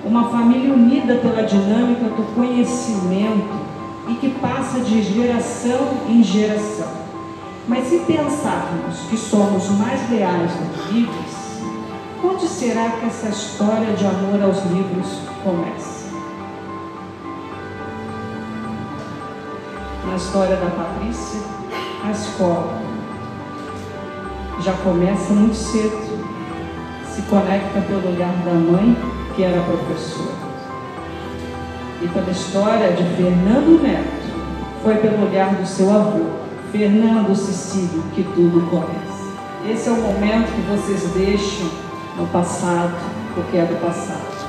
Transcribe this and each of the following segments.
uma família unida pela dinâmica do conhecimento e que passa de geração em geração. Mas se pensarmos que somos mais leais do que livres, onde será que essa história de amor aos livros começa? Na história da Patrícia, a escola já começa muito cedo, se conecta pelo olhar da mãe, que era professora. E pela história de Fernando Neto, foi pelo olhar do seu avô, Fernando Cecílio, que tudo começa. Esse é o momento que vocês deixam no passado, porque é do passado,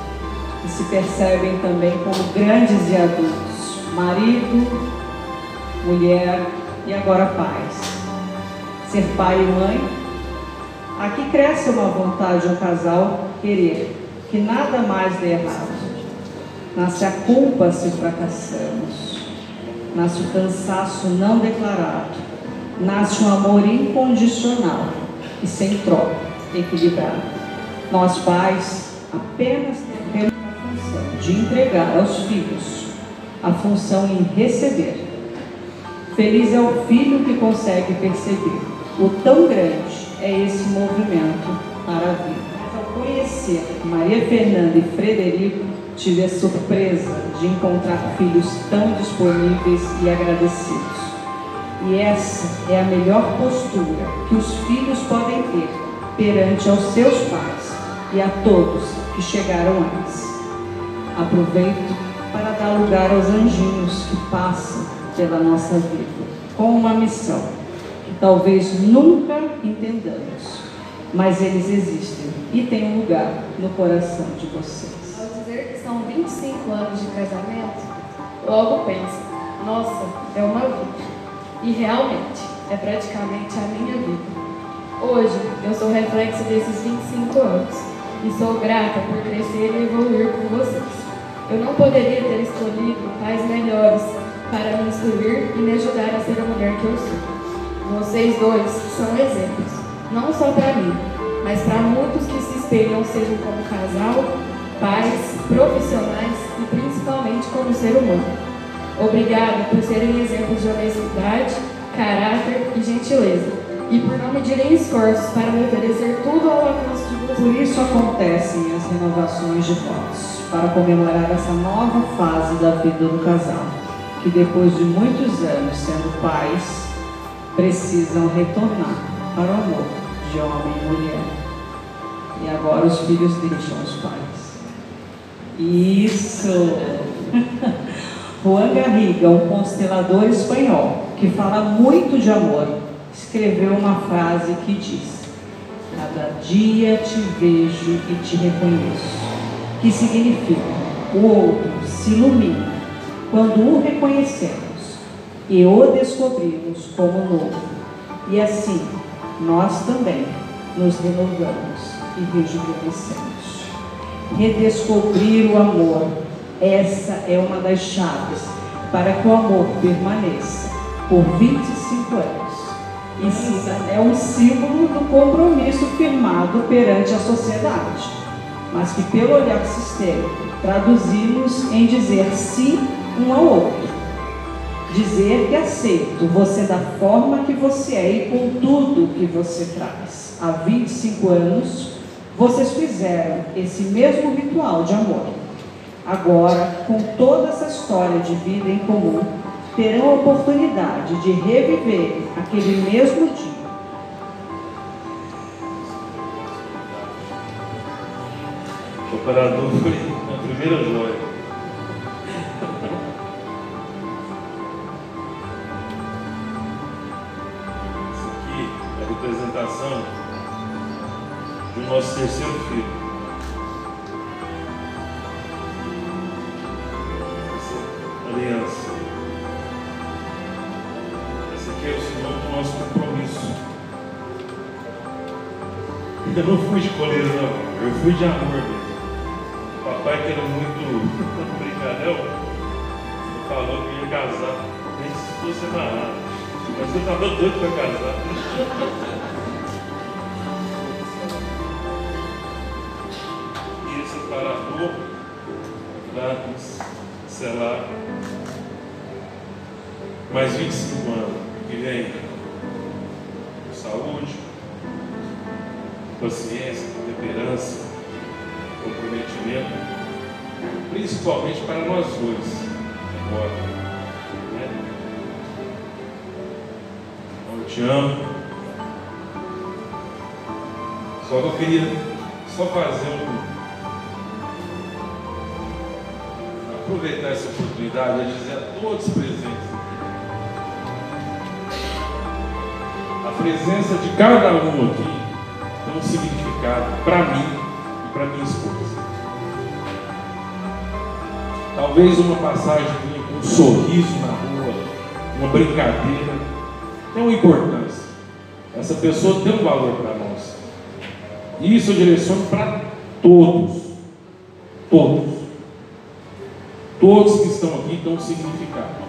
e se percebem também como grandes e adultos, marido, mulher e agora pais. Ser pai e mãe, aqui cresce uma vontade de um casal querer que nada mais dê errado. Nasce a culpa se fracassamos, nasce o cansaço não declarado, nasce um amor incondicional e sem troca, equilibrado. Nós pais apenas temos a função de entregar aos filhos a função em receber. Feliz é o filho que consegue perceber o tão grande é esse movimento para a vida. Mas ao conhecer Maria Fernanda e Frederico, tive a surpresa de encontrar filhos tão disponíveis e agradecidos. E essa é a melhor postura que os filhos podem ter perante aos seus pais e a todos que chegaram antes. Aproveito para dar lugar aos anjinhos que passam pela nossa vida, com uma missão que talvez nunca entendamos, mas eles existem e têm um lugar no coração de vocês. Ao dizer que são 25 anos de casamento, logo penso, nossa, é uma vida. E realmente, é praticamente a minha vida. Hoje, eu sou reflexo desses 25 anos e sou grata por crescer e evoluir com vocês. Eu não poderia ter escolhido pais melhores para me instruir e me ajudar a ser a mulher que eu sou. Vocês dois são exemplos, não só para mim, mas para muitos que se espelham, sejam como casal, pais, profissionais e principalmente como ser humano. Obrigada por serem exemplos de honestidade, caráter e gentileza, e por não medirem esforços para me oferecer tudo ao alcance de vocês. Por isso acontecem as renovações de votos, para comemorar essa nova fase da vida do casal, que depois de muitos anos sendo pais, precisam retornar para o amor de homem e mulher. E agora os filhos deixam os pais. Isso! Juan Garriga, um constelador espanhol, que fala muito de amor, escreveu uma frase que diz: cada dia te vejo e te reconheço, que significa, o outro se ilumina quando o reconhecemos e o descobrimos como novo. E assim, nós também nos renovamos e rejuvenescemos. Redescobrir o amor, essa é uma das chaves para que o amor permaneça por 25 anos. Isso é um símbolo do compromisso firmado perante a sociedade, mas que pelo olhar sistêmico traduzimos em dizer sim um ao outro. Dizer que aceito você da forma que você é e com tudo que você traz. Há 25 anos, vocês fizeram esse mesmo ritual de amor. Agora, com toda essa história de vida em comum, terão a oportunidade de reviver aquele mesmo dia. O operador foi a primeira joia. Isso aqui é a representação do nosso terceiro filho. Aliança. Esse aqui é o sinal do nosso compromisso. Eu não fui de coleira, não. Eu fui de amor mesmo. O papai, que era muito brincalhão, falou que ia casar, nem se fosse separado. Mas eu estava doido para casar. E esse separador para selar mais 25 anos, que vem com saúde, paciência, temperança, comprometimento, principalmente para nós dois agora, né? Eu te amo. Só que eu queria aproveitar essa oportunidade e dizer a todos presentes: a presença de cada um aqui tem um significado para mim e para minha esposa. Talvez uma passagem com um sorriso na rua, uma brincadeira, tem uma importância. Essa pessoa tem um valor para nós. E isso eu direciono para todos. Todos que estão aqui têm um significado.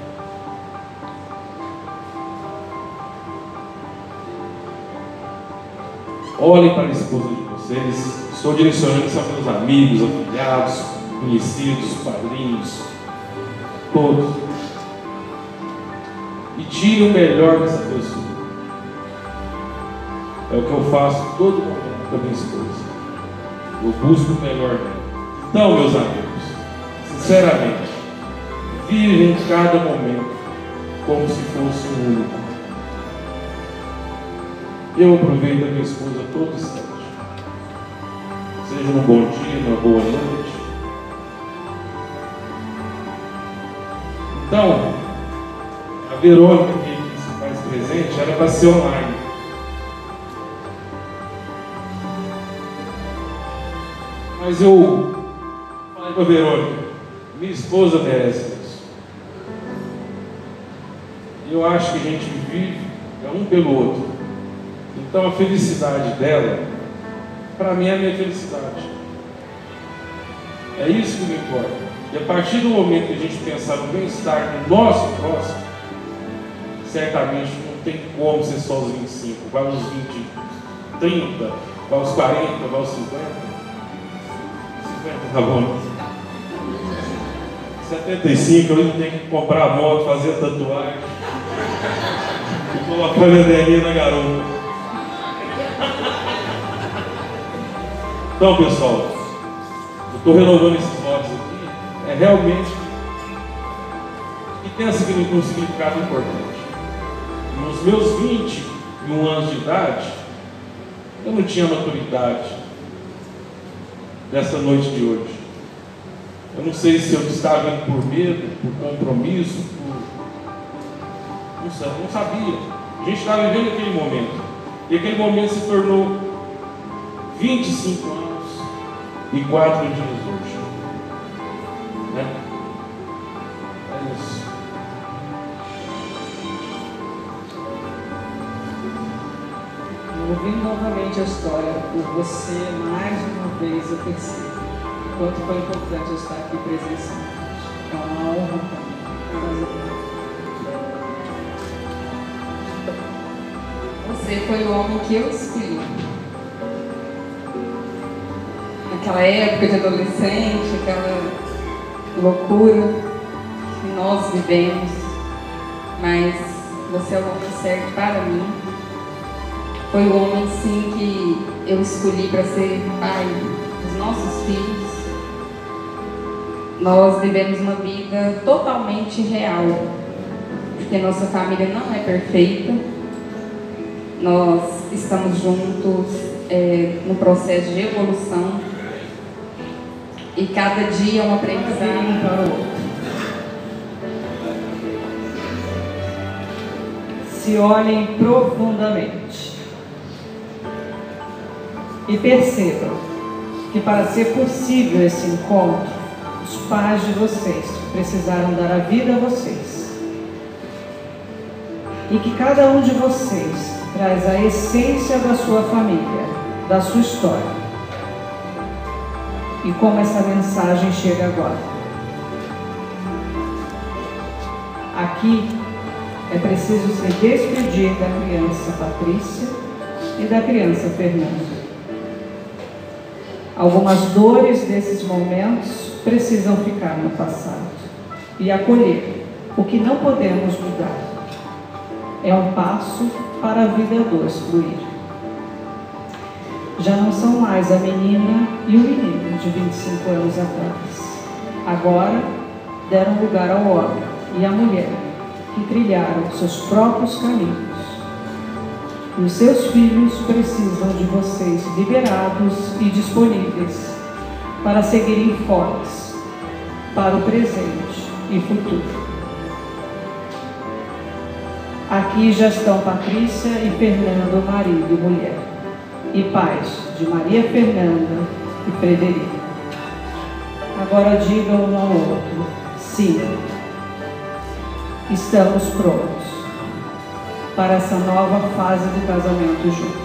Olhem para a esposa de vocês. Estou direcionando isso a meus amigos, afilhados, conhecidos, padrinhos, todos. E tirem o melhor dessa pessoa. É o que eu faço todo momento com a minha esposa. Eu busco o melhor dela. Então, meus amigos, sinceramente, vivem cada momento como se fosse o único. Eu aproveito a minha esposa todo instante. Seja um bom dia, uma boa noite. Então, a Verônica que se faz presente era para ser online. Mas eu falei para a Verônica: minha esposa merece isso. E eu acho que a gente vive um pelo outro. Então a felicidade dela, para mim, é a minha felicidade. É isso que me importa. E a partir do momento que a gente pensar no bem-estar do nosso próximo, certamente não tem como ser só os 25. Vai aos 20, 30, vai aos 40, vai aos 50. 50 tá bom. 75, eu tenho que comprar a moto, fazer a tatuagem e colocar a bandeirinha na garupa. Então, pessoal, eu estou renovando esses votos aqui, é realmente que tem um significado importante. Nos meus 21 anos de idade, eu não tinha maturidade dessa noite de hoje. Eu não sei se eu estava indo por medo, por compromisso, não sabia. A gente estava vivendo aquele momento. E aquele momento se tornou 25 anos e 4 dias hoje. Né? É isso. Ouvindo novamente a história por você, mais uma vez eu percebo o quanto foi importante eu estar aqui presencialmente. É uma honra para mim. Você foi o homem que eu escolhi. Naquela época de adolescente, aquela loucura que nós vivemos, mas você é o homem certo para mim. Foi o homem, sim, que eu escolhi para ser pai dos nossos filhos. Nós vivemos uma vida totalmente real, porque nossa família não é perfeita. Nós estamos juntos no processo de evolução e cada dia é um aprendizado para o outro. Se olhem profundamente e percebam que para ser possível esse encontro, os pais de vocês precisaram dar a vida a vocês. E que cada um de vocês traz a essência da sua família, da sua história. E como essa mensagem chega agora. Aqui é preciso se despedir da criança Patrícia e da criança Fernanda. Algumas dores desses momentos precisam ficar no passado e acolher o que não podemos mudar. É um passo para a vida a dois fluir. Já não são mais a menina e o menino de 25 anos atrás. Agora deram lugar ao homem e à mulher que trilharam seus próprios caminhos. E os seus filhos precisam de vocês liberados e disponíveis para seguirem fortes para o presente e futuro. Aqui já estão Patrícia e Fernando, marido e mulher, e pais de Maria Fernanda e Frederico. Agora digam um ao outro: sim, estamos prontos para essa nova fase do casamento juntos.